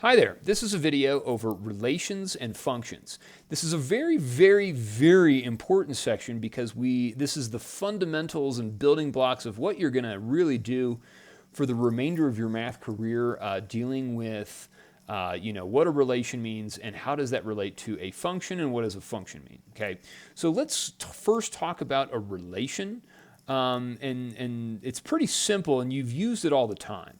Hi there, this is a video over relations and functions. This is a very important section because this is the fundamentals and building blocks of what you're going to really do for the remainder of your math career, dealing with what a relation means and how does that relate to a function and what does a function mean. Okay, so let's first talk about a relation, and it's pretty simple and you've used it all the time.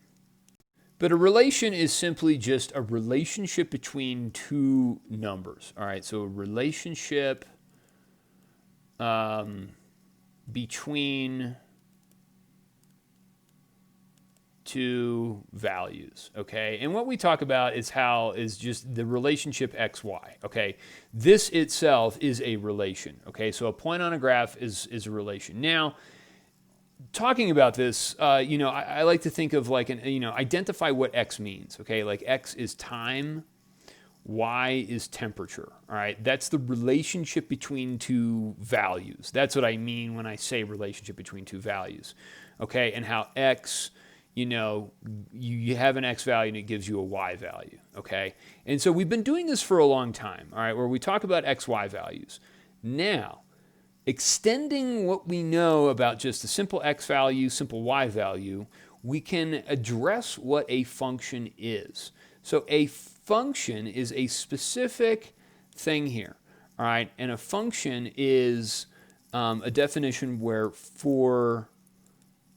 But a relation is simply just a relationship between two numbers. All right, so a relationship between two values. Okay, and what we talk about is just the relationship XY. Okay, this itself is a relation. Okay, so a point on a graph is a relation. Now, talking about this, I like to think of like identify what X means. Okay, like X is time, Y is temperature. All right, that's the relationship between two values. That's what I mean when I say relationship between two values. Okay, and how X, you have an X value and it gives you a Y value. Okay, and so we've been doing this for a long time. All right, where we talk about X, Y values. Now, extending what we know about just a simple X value, simple Y value, we can address what a function is. So a function is a specific thing here, all right? And a function is a definition where for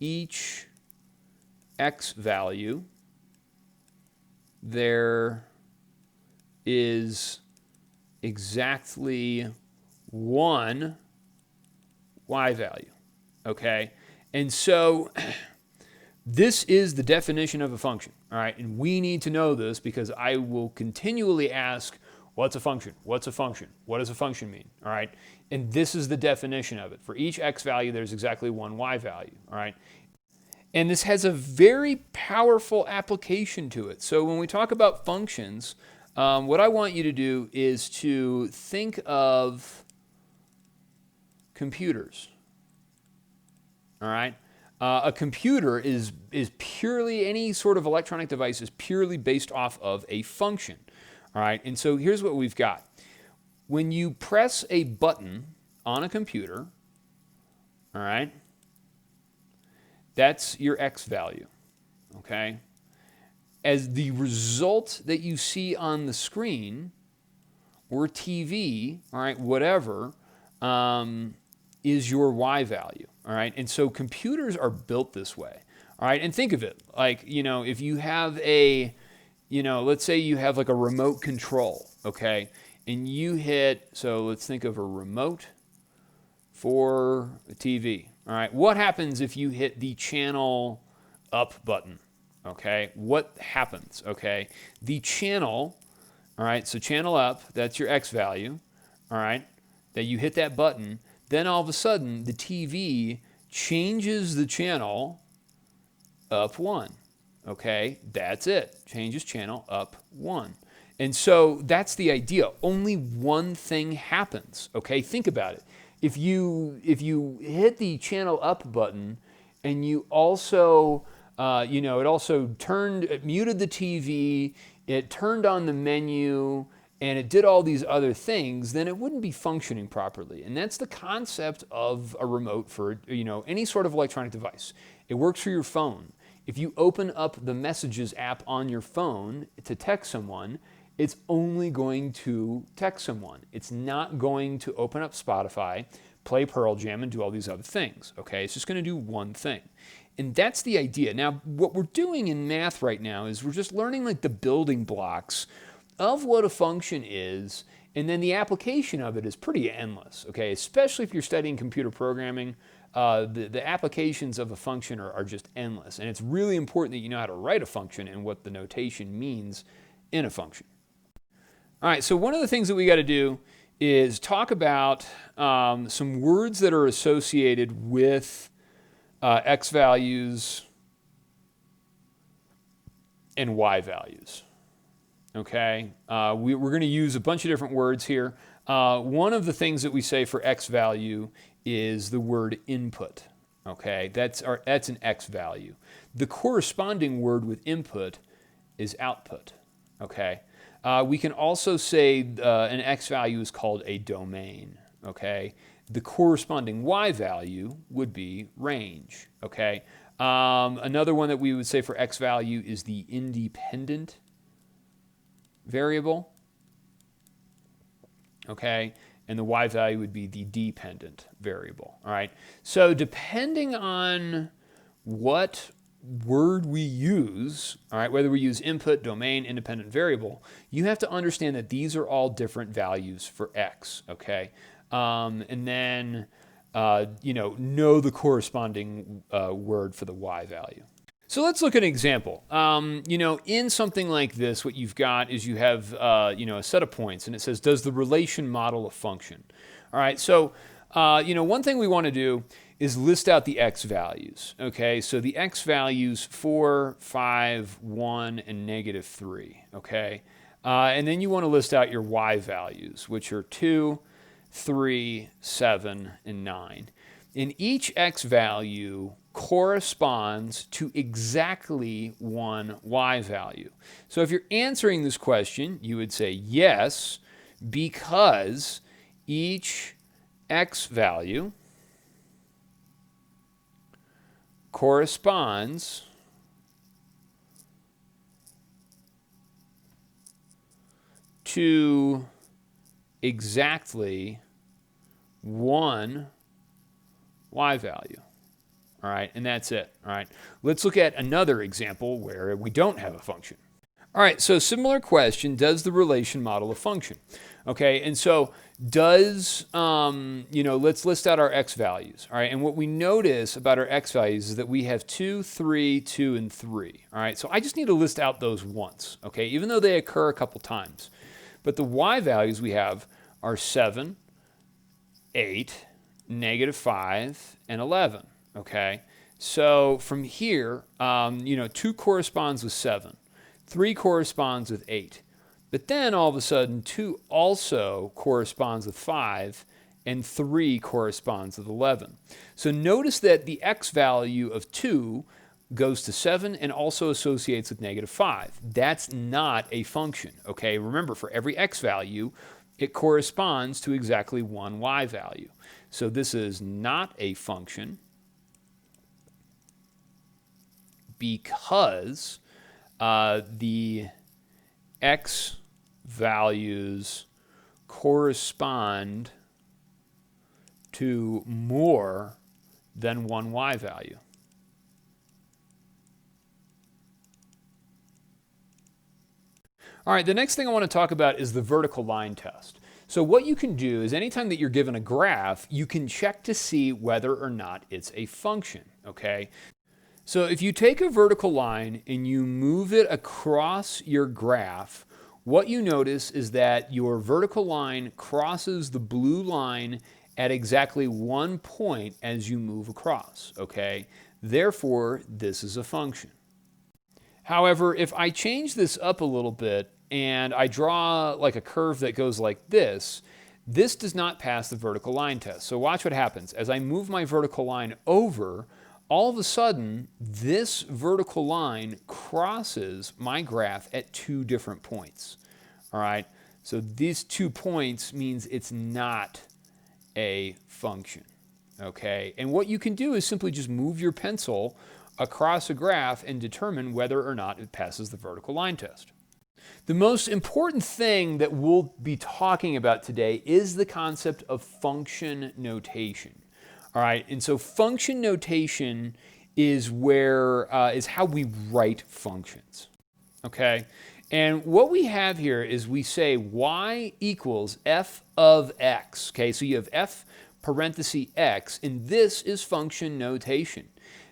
each X value, there is exactly one Y value, okay? And so this is the definition of a function, all right? And we need to know this because I will continually ask, what's a function? What's a function? What does a function mean, all right? And this is the definition of it. For each X value, there's exactly one Y value, all right? And this has a very powerful application to it. So when we talk about functions, what I want you to do is to think of computers. All right, a computer is purely, any sort of electronic device is purely based off of a function. All right, and so here's what we've got. When you press a button on a computer, all right, that's your X value. Okay, as the result that you see on the screen or TV, all right, whatever, is your Y value, all right? And so computers are built this way, all right? And think of it like, if you have let's say you have like a remote control, okay? And you hit, so let's think of a remote for a TV, all right? What happens if you hit the channel up button, okay? What happens, okay? The channel, all right, so channel up, that's your X value, all right? That you hit that button, then all of a sudden the TV changes the channel up one. Okay, that's it. Changes channel up one. And so that's the idea. Only one thing happens. Okay, think about it. If you hit the channel up button and you also it also muted the TV, it turned on the menu, and it did all these other things, then it wouldn't be functioning properly. And that's the concept of a remote for any sort of electronic device. It works for your phone. If you open up the Messages app on your phone to text someone, it's only going to text someone. It's not going to open up Spotify, play Pearl Jam, and do all these other things. Okay, it's just going to do one thing. And that's the idea. Now, what we're doing in math right now is we're just learning like the building blocks of what a function is, and then the application of it is pretty endless, okay? Especially if you're studying computer programming, the applications of a function are just endless, and it's really important that you know how to write a function and what the notation means in a function. All right, so one of the things that we got to do is talk about some words that are associated with X values and Y values. Okay, we're going to use a bunch of different words here. One of the things that we say for X value is the word input. Okay, that's an X value. The corresponding word with input is output. okay? We can also say an x value is called a domain, okay? The corresponding y value would be range, okay? Another one that we would say for x value is the independent variable, okay? And the y value would be the dependent variable, all right? So depending on what word we use, all right, whether we use input, domain, independent variable, you have to understand that these are all different values for x, okay? And then, know the corresponding word for the y value. So let's look at an example. In something like this, what you've got is you have, a set of points, and it says, does the relation model a function? All right, so, one thing we want to do is list out the x values, okay? So the x values 4, 5, 1, and -3, okay? And then you want to list out your y values, which are 2, 3, 7, and 9. And each x value corresponds to exactly one y value. So if you're answering this question, you would say yes, because each x value corresponds to exactly one y value. All right, and that's it. All right, let's look at another example where we don't have a function. All right, so similar question, does the relation model a function? Okay, and so does, let's list out our x values. All right, and what we notice about our x values is that we have 2, 3, 2, and 3. All right, so I just need to list out those once, okay, even though they occur a couple times. But the y values we have are 7, 8, -5, and 11, okay? So from here, 2 corresponds with 7. 3 corresponds with 8. But then all of a sudden, 2 also corresponds with 5, and 3 corresponds with 11. So notice that the x value of 2 goes to 7 and also associates with -5. That's not a function, okay? Remember, for every x value, it corresponds to exactly one y value. So this is not a function because the x values correspond to more than one y value. All right, the next thing I want to talk about is the vertical line test. So what you can do is anytime that you're given a graph, you can check to see whether or not it's a function, okay? So if you take a vertical line and you move it across your graph, what you notice is that your vertical line crosses the blue line at exactly one point as you move across, okay? Therefore, this is a function. However, if I change this up a little bit and I draw like a curve that goes like this does not pass the vertical line test. So watch what happens. As I move my vertical line over, all of a sudden, this vertical line crosses my graph at 2 different points. All right, so these 2 points means it's not a function, okay? And what you can do is simply just move your pencil across a graph and determine whether or not it passes the vertical line test. The most important thing that we'll be talking about today is the concept of function notation. All right, and so function notation is is how we write functions, okay? And what we have here is we say y equals f of x, okay? So you have f parenthesis x, and this is function notation.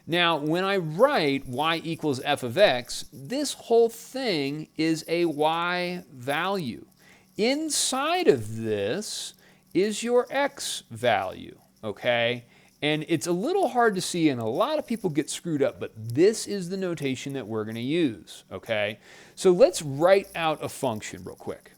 Now, when I write y equals f of x, this whole thing is a y value. Inside of this is your x value, okay? And it's a little hard to see, and a lot of people get screwed up, but this is the notation that we're going to use, okay? So let's write out a function real quick.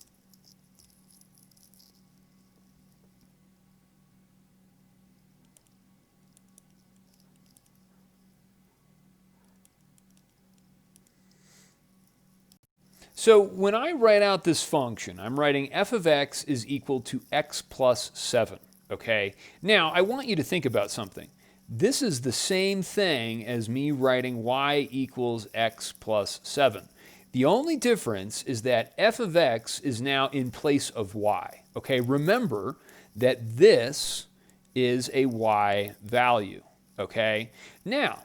So when I write out this function, I'm writing f of x is equal to x plus 7, okay? Now, I want you to think about something. This is the same thing as me writing y equals x plus 7. The only difference is that f of x is now in place of y, okay? Remember that this is a y value, okay? Now,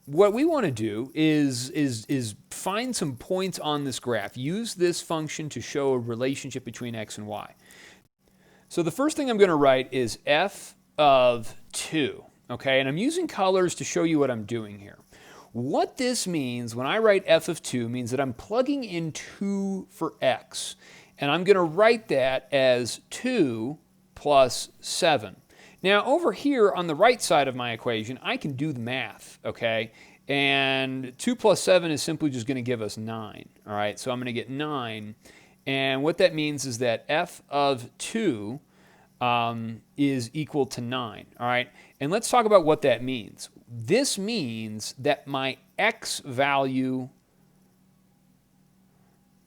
what we want to do is find some points on this graph. Use this function to show a relationship between x and y. So the first thing I'm going to write is f of 2, okay? And I'm using colors to show you what I'm doing here. What this means when I write f of 2 means that I'm plugging in 2 for x. And I'm going to write that as 2 plus 7. Now, over here on the right side of my equation, I can do the math, okay? And 2 plus 7 is simply just going to give us 9, all right? So I'm going to get 9. And what that means is that f of 2 is equal to 9, all right? And let's talk about what that means. This means that my x value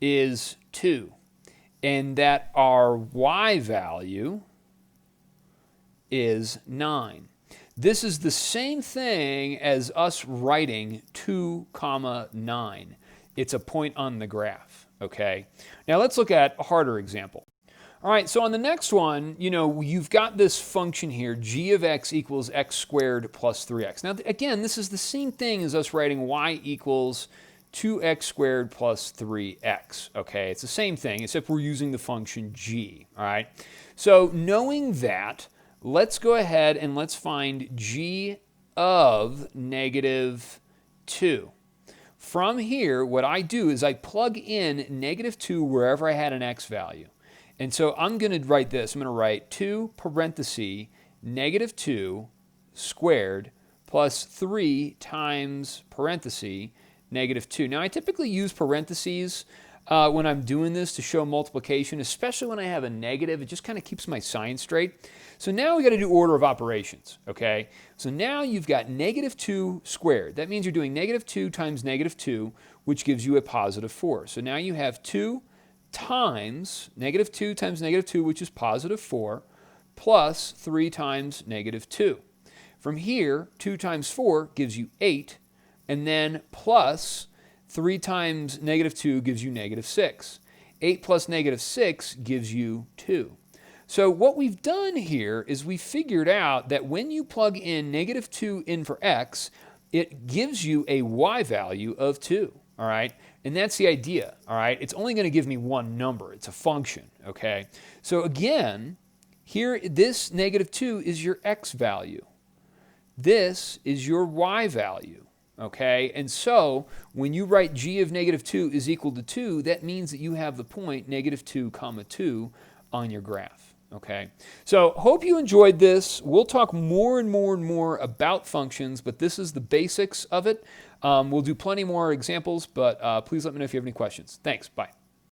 is 2, and that our y value is 9. This is the same thing as us writing 2 comma 9. It's a point on the graph, okay? Now let's look at a harder example. All right, so on the next one, you've got this function here, g of x equals x squared plus 3x. Now again, this is the same thing as us writing y equals 2x squared plus 3x, okay? It's the same thing, except we're using the function g, all right? So knowing that, let's go ahead and let's find g of negative 2. From here, what I do is I plug in negative 2 wherever I had an x value. And so I'm going to write this. I'm going to write 2 parenthesis negative 2 squared plus 3 times parenthesis negative 2. Now, I typically use parentheses when I'm doing this to show multiplication, especially when I have a negative. It just kind of keeps my sign straight. So now we got to do order of operations, okay? So now you've got negative 2 squared. That means you're doing negative 2 times negative 2, which gives you a positive 4. So now you have 2 times negative 2 times negative 2, which is positive 4, plus 3 times negative 2. From here, 2 times 4 gives you 8, and then plus 3 times negative 2 gives you negative 6. 8 plus negative 6 gives you 2. So what we've done here is we figured out that when you plug in negative 2 in for x, it gives you a y value of 2, all right? And that's the idea, all right? It's only going to give me one number. It's a function, okay? So again, here, this negative 2 is your x value. This is your y value, okay? And so when you write g of negative 2 is equal to 2, that means that you have the point negative 2 comma 2 on your graph. Okay, so hope you enjoyed this. We'll talk more and more and more about functions, but this is the basics of it. We'll do plenty more examples, but please let me know if you have any questions. Thanks. Bye.